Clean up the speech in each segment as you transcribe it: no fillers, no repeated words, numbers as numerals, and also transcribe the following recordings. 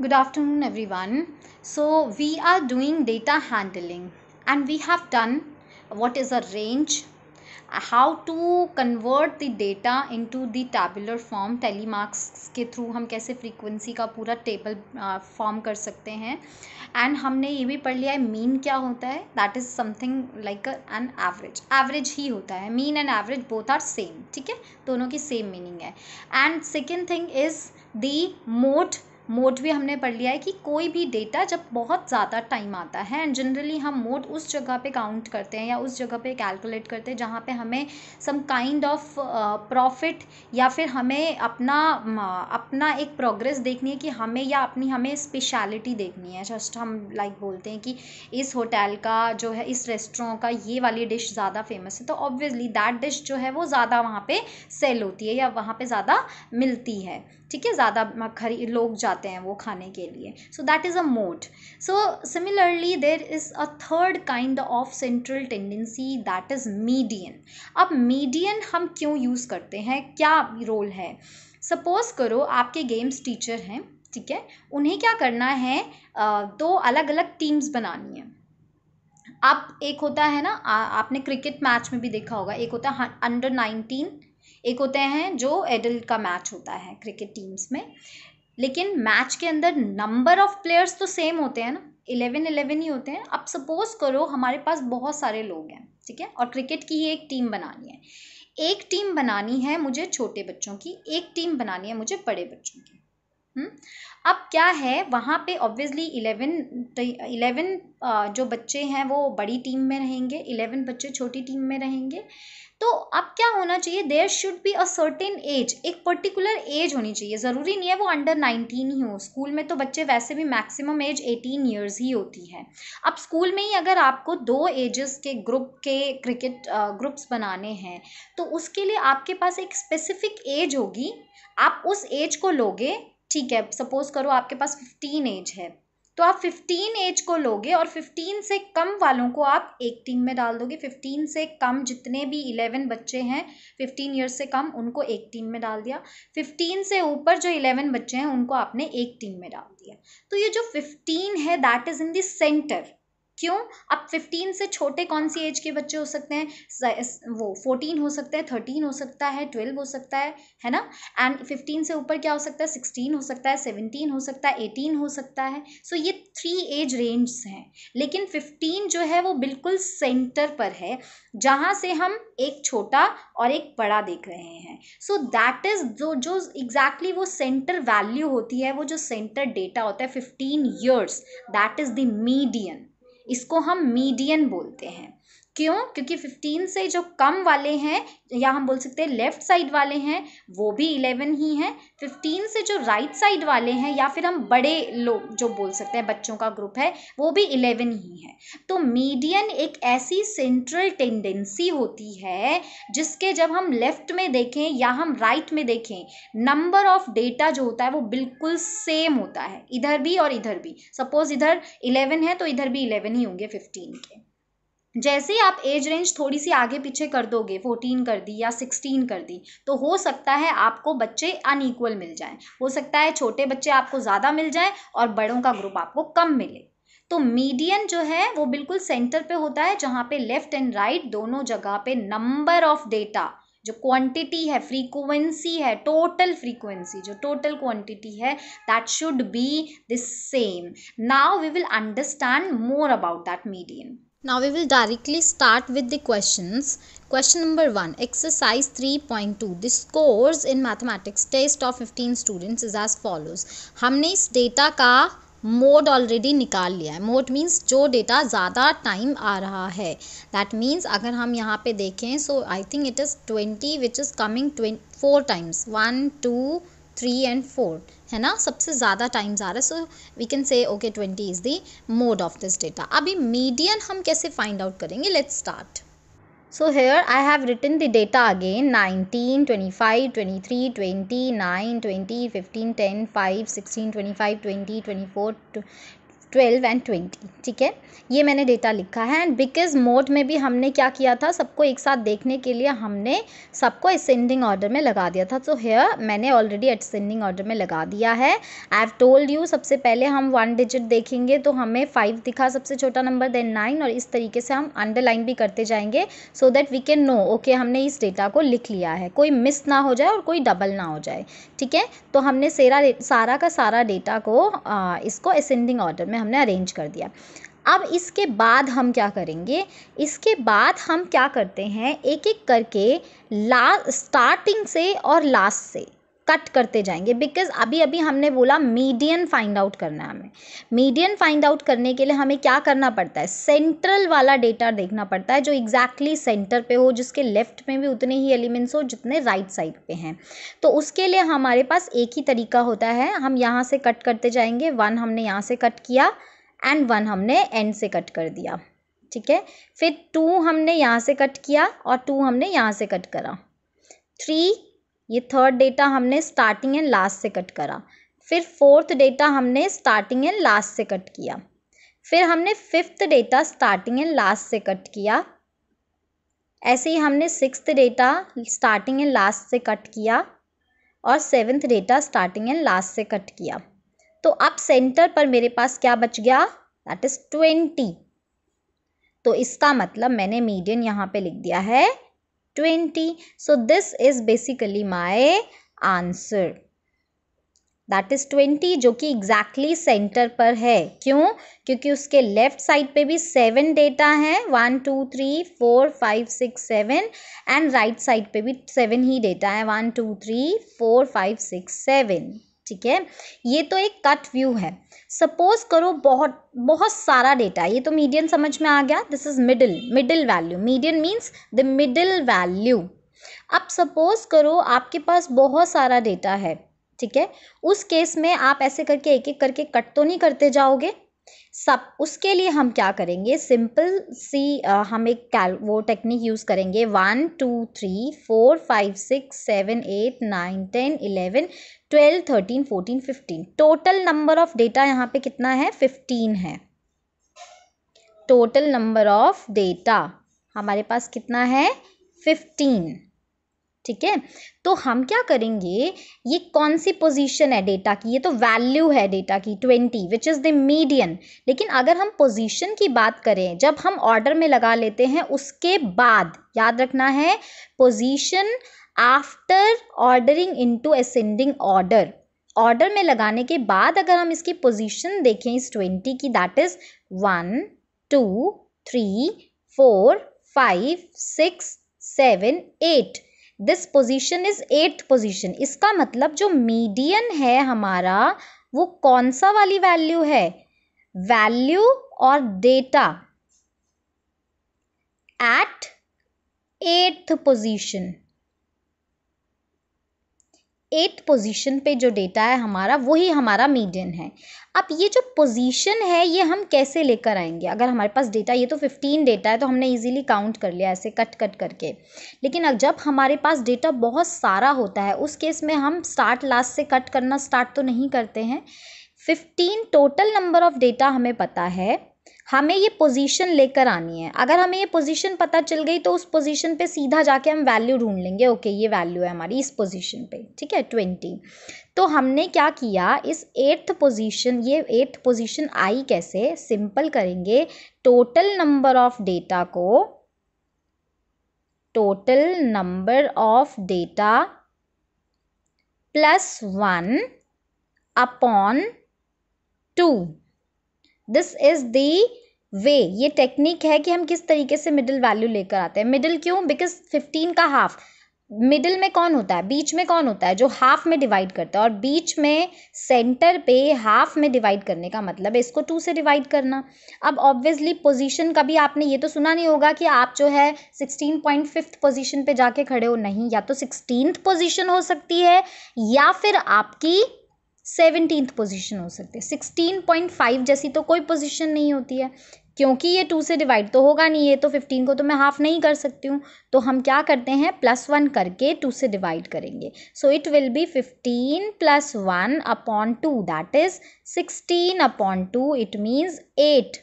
Good afternoon, everyone. So, we are doing data handling and we have done what is a range, how to convert the data into the tabular form. Telemarks के through हम कैसे frequency का पूरा table form कर सकते हैं. And हमने ये भी पढ़ लिया है मीन क्या होता है. That is something like an average. Average ही होता है. Mean and average both are same. ठीक है, दोनों की सेम मीनिंग है. And second thing is the mode भी हमने पढ़ लिया है कि कोई भी डेटा जब बहुत ज़्यादा टाइम आता है एंड जनरली हम मोड उस जगह पे काउंट करते हैं या उस जगह पे कैलकुलेट करते हैं जहाँ पे हमें सम काइंड ऑफ प्रॉफिट या फिर हमें अपना एक प्रोग्रेस देखनी है कि हमें स्पेशलिटी देखनी है. जस्ट हम बोलते हैं कि इस होटल का जो है, इस रेस्टोरेंट का ये वाली डिश ज़्यादा फेमस है, तो ऑब्वियसली दैट डिश जो है वो ज़्यादा वहाँ पे सेल होती है या वहाँ पे ज़्यादा मिलती है. ठीक है, ज़्यादा लोग जाते हैं वो खाने के लिए. So that is a mode. So similarly there is a third kind of central tendency, that is median. अब मीडियन हम क्यों यूज़ करते हैं, क्या रोल है. सपोज करो आपके गेम्स टीचर हैं, ठीक है, उन्हें क्या करना है, दो अलग अलग टीम्स बनानी है. अब एक होता है ना, आपने क्रिकेट मैच में भी देखा होगा, एक होता है अंडर 19, एक होते हैं जो एडल्ट का मैच होता है क्रिकेट टीम्स में. लेकिन मैच के अंदर नंबर ऑफ प्लेयर्स तो सेम होते हैं ना, 11 ही होते हैं. अब सपोज करो हमारे पास बहुत सारे लोग हैं, ठीक है, और क्रिकेट की ही एक टीम बनानी है. एक टीम बनानी है मुझे छोटे बच्चों की, एक टीम बनानी है मुझे बड़े बच्चों की. अब क्या है, वहाँ पे ऑब्वियसली 11 जो बच्चे हैं वो बड़ी टीम में रहेंगे, 11 बच्चे छोटी टीम में रहेंगे. तो अब क्या होना चाहिए, there should be a certain age, एक पर्टिकुलर एज होनी चाहिए. ज़रूरी नहीं है वो अंडर 19 ही हो. स्कूल में तो बच्चे वैसे भी मैक्सिमम एज 18 ईयर्स ही होती है. अब स्कूल में ही अगर आपको 2 एजेस के ग्रुप के क्रिकेट ग्रुप्स बनाने हैं तो उसके लिए आपके पास एक स्पेसिफिक एज होगी. आप उस एज को लोगे, ठीक है, सपोज करो आपके पास 15 एज है, तो आप 15 एज को लोगे और 15 से कम वालों को आप एक टीम में डाल दोगे. 15 से कम जितने भी 11 बच्चे हैं 15 ईयर्स से कम, उनको एक टीम में डाल दिया. 15 से ऊपर जो 11 बच्चे हैं उनको आपने एक टीम में डाल दिया. तो ये जो 15 है that is in the centre. क्यों. अब 15 से छोटे कौन सी एज के बच्चे हो सकते हैं, वो 14 हो सकता है, 13 हो सकता है, 12 हो सकता है ना. एंड 15 से ऊपर क्या हो सकता है, 16 हो सकता है, 17 हो सकता है, 18 हो सकता है. सो ये 3 एज रेंज हैं. लेकिन 15 जो है वो बिल्कुल सेंटर पर है, जहाँ से हम एक छोटा और एक बड़ा देख रहे हैं. सो दैट इज जो एग्जैक्टली वो सेंटर वैल्यू होती है, वो जो सेंटर डेटा होता है 15 years, that is the median. इसको हम मीडियन बोलते हैं. क्यों, क्योंकि 15 से जो कम वाले हैं या हम बोल सकते हैं लेफ्ट साइड वाले हैं वो भी 11 ही हैं. 15 से जो राइट साइड वाले हैं या फिर हम बड़े लोग जो बोल सकते हैं बच्चों का ग्रुप है वो भी 11 ही है. तो मीडियन एक ऐसी सेंट्रल टेंडेंसी होती है जिसके जब हम लेफ्ट में देखें या हम राइट में देखें, नंबर ऑफ डेटा जो होता है वो बिल्कुल सेम होता है, इधर भी और इधर भी. सपोज इधर 11 है तो इधर भी 11 ही होंगे 15 के. जैसे ही आप एज रेंज थोड़ी सी आगे पीछे कर दोगे, 14 कर दी या 16 कर दी, तो हो सकता है आपको बच्चे अनइक्वल मिल जाएं. हो सकता है छोटे बच्चे आपको ज़्यादा मिल जाएं और बड़ों का ग्रुप आपको कम मिले. तो मीडियन जो है वो बिल्कुल सेंटर पे होता है, जहाँ पे लेफ्ट एंड राइट दोनों जगह पे नंबर ऑफ डेटा, जो क्वांटिटी है, फ्रीक्वेंसी है, टोटल फ्रीक्वेंसी, जो टोटल क्वांटिटी है, that should be the same. Now we will understand more about that median. Now we will directly start with the questions. Question number 1, exercise 3.2. The scores in mathematics test of 15 students is as follows. हमने इस data का mode already निकाल लिया है. Mode means जो data ज़्यादा time आ रहा है. दैट मीन्स अगर हम यहाँ पे देखें, so I think it is 20 which is coming 4 times, 1 2 3 and 4 है ना, सबसे ज़्यादा टाइम्स आ रहा है. So we can say okay 20 is the mode of this data. अभी मीडियन हम कैसे फाइंड आउट करेंगे, let's start. So here I have written the data again: 19, 25, 23, 20, 9, 20, 15, 10, 5, 16, 25, 20, 24, 12 and 20, ठीक है, ये मैंने डेटा लिखा है। एंड बिकॉज मोड में भी हमने क्या किया था, सबको एक साथ देखने के लिए हमने सबको असेंडिंग ऑर्डर में लगा दिया था। सो हेयर मैंने ऑलरेडी असेंडिंग ऑर्डर में लगा दिया है। आई हैव टोल्ड यू, सबसे पहले हम 1 डिजिट देखेंगे तो हमें 5 दिखा सबसे छोटा नंबर, देन 9, और इस तरीके से हम अंडरलाइन भी करते जाएंगे so that we can know okay हमने इस डेटा को लिख लिया है, कोई मिस ना हो जाए और कोई डबल ना हो जाए, ठीक है। तो हमने सारा का सारा डेटा को इसको असेंडिंग ऑर्डर में हमने अरेंज कर दिया। अब इसके बाद हम क्या करेंगे, इसके बाद हम क्या करते हैं, एक एक करके स्टार्टिंग से और लास्ट से कट करते जाएंगे। बिकॉज अभी अभी हमने बोला मीडियन फाइंड आउट करना है हमें। मीडियन फाइंड आउट करने के लिए हमें क्या करना पड़ता है, सेंट्रल वाला डेटा देखना पड़ता है जो एग्जैक्टली सेंटर पे हो, जिसके लेफ्ट में भी उतने ही एलिमेंट्स हो जितने राइट साइड पे हैं। तो उसके लिए हमारे पास एक ही तरीका होता है, हम यहाँ से कट करते जाएंगे। 1 हमने यहाँ से कट किया एंड 1 हमने एंड से कट कर दिया, ठीक है। फिर 2 हमने यहाँ से कट किया और 2 हमने यहाँ से कट करा। 3, ये थर्ड डेटा हमने स्टार्टिंग एंड लास्ट से कट करा। फिर 4th डेटा हमने स्टार्टिंग एंड लास्ट से कट किया। फिर हमने 5th data starting and last से कट किया। ऐसे ही हमने 6th data starting and last से कट किया और 7th data starting and last से कट किया। तो अब सेंटर पर मेरे पास क्या बच गया, दैट इज 20। तो इसका मतलब मैंने मीडियन यहाँ पे लिख दिया है 20. So this is basically my answer. That is 20 जो कि एग्जैक्टली सेंटर पर है। क्यों? क्योंकि उसके लेफ्ट साइड पे भी 7 डेटा हैं, 1 2 3 4 5 6 7, एंड राइट साइड पे भी 7 ही डेटा है, 1 2 3 4 5 6 7, ठीक है। ये तो एक कट व्यू है। सपोज करो बहुत सारा डेटा है, ये तो मीडियन समझ में आ गया, this is middle value, median means the middle value. अब सपोज करो आपके पास बहुत सारा डेटा है, ठीक है, उस केस में आप ऐसे करके एक एक करके कट तो नहीं करते जाओगे सब। उसके लिए हम क्या करेंगे, सिंपल सी हम एक वो टेक्निक यूज़ करेंगे। 1 2 3 4 5 6 7 8 9 10 11 12 13 14 15। टोटल नंबर ऑफ डेटा यहाँ पे कितना है, 15 है। टोटल नंबर ऑफ डेटा हमारे पास कितना है, 15, ठीक है। तो हम क्या करेंगे, ये कौन सी पोजीशन है डेटा की, ये तो वैल्यू है डेटा की 20 विच इज़ द मीडियन। लेकिन अगर हम पोजीशन की बात करें, जब हम ऑर्डर में लगा लेते हैं उसके बाद, याद रखना है position after ordering into ascending order, order में लगाने के बाद अगर हम इसकी पोजीशन देखें इस 20 की, that is 1 2 3 4 5 6 7 8, this position is 8th position. इसका मतलब जो मीडियन है हमारा वो कौन सा वाली वैल्यू है, वैल्यू और data eight 8th position. 8th position पे जो डेटा है हमारा वही हमारा मीडियन है। अब ये जो पोजीशन है ये हम कैसे लेकर आएंगे, अगर हमारे पास डेटा, ये तो 15 डेटा है तो हमने इजीली काउंट कर लिया ऐसे कट करके। लेकिन अब जब हमारे पास डेटा बहुत सारा होता है उस केस में हम स्टार्ट लास्ट से कट करना स्टार्ट तो नहीं करते हैं। 15 टोटल नंबर ऑफ डेटा हमें पता है, हमें ये पोजीशन लेकर आनी है। अगर हमें ये पोजीशन पता चल गई तो उस पोजीशन पे सीधा जाके हम वैल्यू ढूंढ लेंगे, ओके ये वैल्यू है हमारी इस पोजीशन पे, ठीक है 20। तो हमने क्या किया, इस 8th पोजीशन, ये 8th पोजीशन आई कैसे, सिंपल करेंगे, टोटल नंबर ऑफ डेटा को, total number of data plus 1 upon 2, this is the way. ये टेक्निक है कि हम किस तरीके से मिडिल वैल्यू लेकर आते हैं। मिडिल क्यों, बिकॉज 15 का हाफ, मिडिल में कौन होता है, बीच में कौन होता है, जो हाफ में डिवाइड करता है, और बीच में सेंटर पे हाफ में डिवाइड करने का मतलब है इसको 2 से डिवाइड करना। अब ऑब्वियसली पोजीशन, कभी आपने ये तो सुना नहीं होगा कि आप जो है 16.5th पोजीशन पे जाके खड़े हो, नहीं, या तो 16th पोजीशन हो सकती है या फिर आपकी 17th पोजीशन हो सकती है। 16.5 जैसी तो कोई पोजीशन नहीं होती है, क्योंकि ये 2 से डिवाइड तो होगा नहीं, ये तो 15 को तो मैं हाफ नहीं कर सकती हूँ, तो हम क्या करते हैं +1 करके 2 से डिवाइड करेंगे. So it will be 15 + 1 upon 2, that is 16 upon 2, it means 8.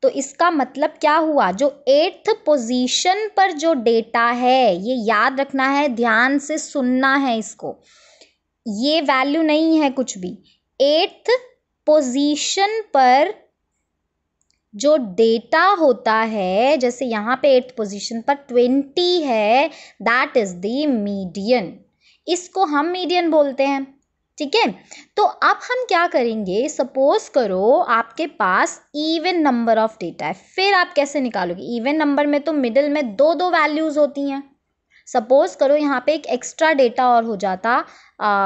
तो इसका मतलब क्या हुआ, जो 8th पोजीशन पर जो डेटा है, ये याद रखना है, ध्यान से सुनना है इसको, ये वैल्यू नहीं है कुछ भी. 8th पोजीशन पर जो डेटा होता है, जैसे यहाँ पे 8th पोजीशन पर 20 है, दैट इज द मीडियन. इसको हम मीडियन बोलते हैं. ठीक है, तो अब हम क्या करेंगे, सपोज करो आपके पास इवन नंबर ऑफ डेटा है, फिर आप कैसे निकालोगे. इवन नंबर में तो मिडिल में दो दो वैल्यूज होती हैं. सपोज करो यहाँ पे एक एक्स्ट्रा डेटा और हो जाता,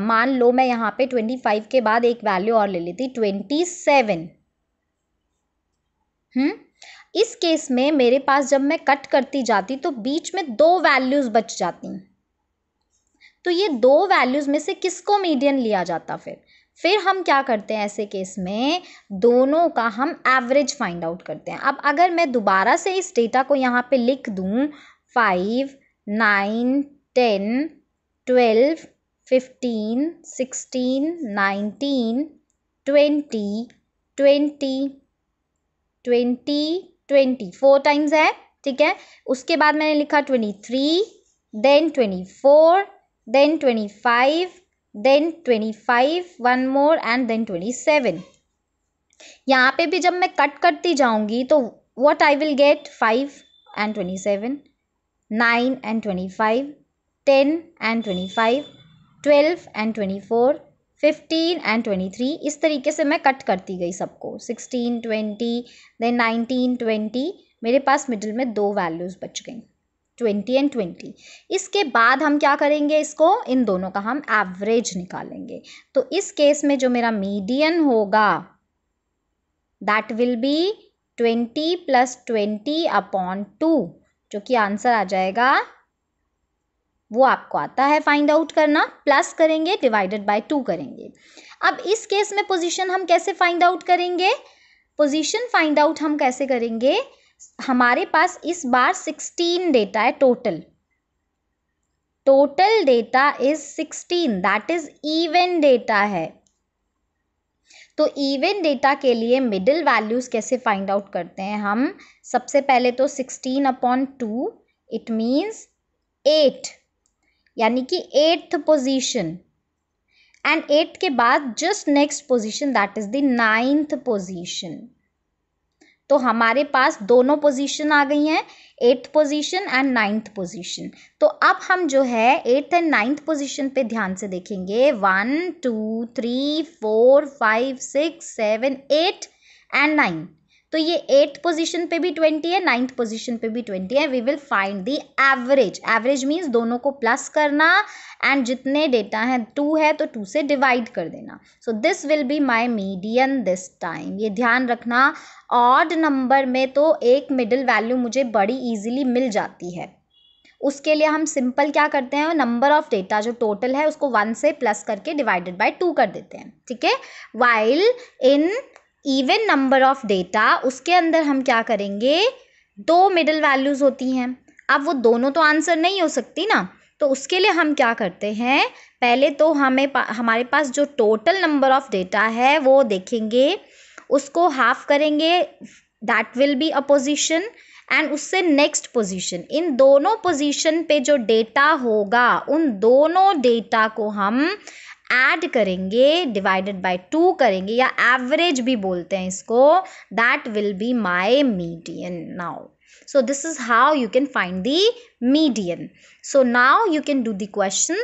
मान लो मैं यहाँ पे 25 के बाद एक वैल्यू और ले लेती 27. इस केस में मेरे पास जब मैं कट करती जाती तो बीच में दो वैल्यूज बच जाती. तो ये दो वैल्यूज में से किसको मीडियन लिया जाता. फिर हम क्या करते हैं, ऐसे केस में दोनों का हम एवरेज फाइंड आउट करते हैं. अब अगर मैं दोबारा से इस डेटा को यहाँ पे लिख दूँ 5, 9, 10, 12, 15, 16, 19, 20, 20, 20, 20, 4 टाइम्स है. ठीक है, उसके बाद मैंने लिखा 23, then 24, then 25, then 25, one more and then 27. यहाँ पे भी जब मैं कट करती जाऊंगी तो what I will get, 5 and 27, 9 and 25, 10 and 25, 12 and 24, 15 and 23. इस तरीके से मैं कट करती गई सबको, 16, 20, देन 19, 20. मेरे पास मिडिल में दो वैल्यूज बच गई, 20 and 20. इसके बाद हम क्या करेंगे, इसको इन दोनों का हम एवरेज निकालेंगे. तो इस केस में जो मेरा मीडियन होगा दैट विल बी 20 + 20 अपॉन 2, जो कि आंसर आ जाएगा, वो आपको आता है फाइंड आउट करना. प्लस करेंगे, डिवाइडेड बाय 2 करेंगे. अब इस केस में पोजीशन हम कैसे फाइंड आउट करेंगे, पोजीशन फाइंड आउट हम कैसे करेंगे, हमारे पास इस बार 16 डेटा है total. Total data is 16, that is even data है. तो इवन डेटा के लिए मिडिल वैल्यूज कैसे फाइंड आउट करते हैं हम, सबसे पहले तो 16 अपॉन 2, इट मीन्स 8, यानी कि 8th पोजीशन, एंड 8 के बाद just next position that is the 9th position. तो हमारे पास दोनों पोजीशन आ गई हैं, 8th position and 9th position. तो अब हम जो है 8th एंड 9th पोजीशन पे ध्यान से देखेंगे, 1, 2, 3, 4, 5, 6, 7, 8 एंड 9. तो ये 8th पोजीशन पे भी 20 है, 9th पोजीशन पे भी 20 है. We will find the average. Average means दोनों को प्लस करना, एंड जितने डेटा हैं 2 है तो 2 से डिवाइड कर देना. So this will be my median this time. ये ध्यान रखना, ऑड नंबर में तो एक मिडिल वैल्यू मुझे बड़ी इजीली मिल जाती है. उसके लिए हम सिंपल क्या करते हैं, नंबर ऑफ डेटा जो टोटल है उसको 1 से प्लस करके डिवाइडेड बाय 2 कर देते हैं. ठीक है, while in even number of data, उसके अंदर हम क्या करेंगे, दो मिडिल वैल्यूज होती हैं. अब वो दोनों तो आंसर नहीं हो सकती ना, तो उसके लिए हम क्या करते हैं, पहले तो हमारे पास जो टोटल नंबर ऑफ डेटा है वो देखेंगे, उसको हाफ करेंगे, that will be a position, and उससे नेक्स्ट पोजीशन. इन दोनों पोजीशन पे जो डेटा होगा उन दोनों डेटा को हम ऐड करेंगे, डिवाइडेड बाय 2 करेंगे, या एवरेज भी बोलते हैं इसको. That will be my median now. So this is how you can find the median. So now you can do the question.